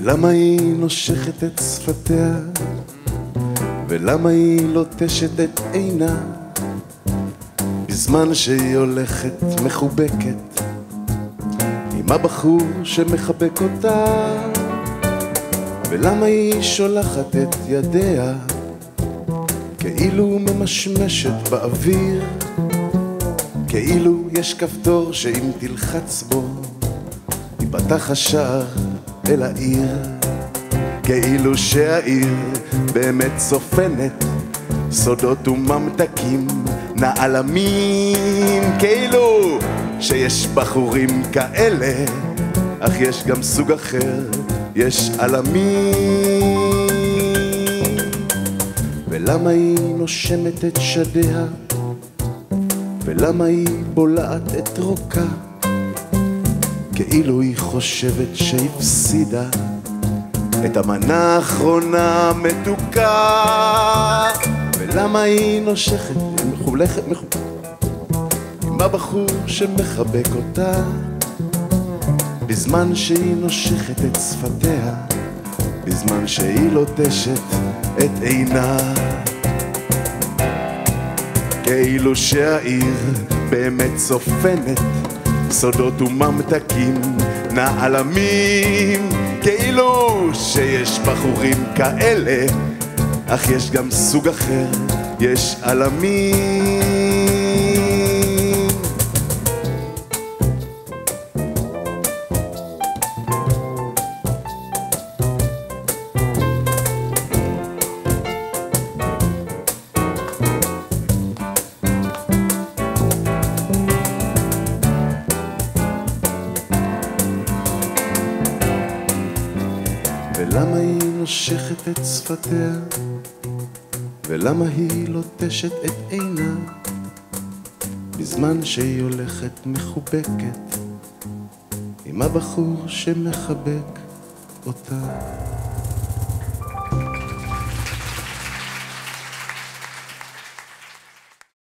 ולמה היא נושכת את שפתיה, ולמה היא לוטשת את עינה, בזמן שהיא הולכת מחובקת עם הבחור שמחבק אותה. ולמה היא שולחת את ידיה כאילו ממשמשת באוויר, כאילו יש כפתור שאם תלחץ בו ייפתח השער אל העיר, כאילו שהעיר באמת צופנת סודות וממתקים נעלמים, כאילו שיש בחורים כאלה, אך יש גם סוג אחר, יש עלמים. ולמה היא נושמת את שדיה, ולמה היא בולעת את רוקה, כאילו היא חושבת שהפסידה את המנה האחרונה מתוקה. ולמה היא נושכת, מחולכת עם הבחור שמחבק אותה, בזמן שהיא נושכת את שפתיה, בזמן שהיא לוטשת את עינה, כאילו שהעיר באמת צופנת סודות וממתקים נעלמים, כאילו שיש בחורים כאלה, אך יש גם סוג אחר, יש עלמים. ולמה היא נושכת את שפתיה, ולמה היא לוטשת את עינה, בזמן שהיא הולכת מחובקת עם הבחור שמחבק אותה.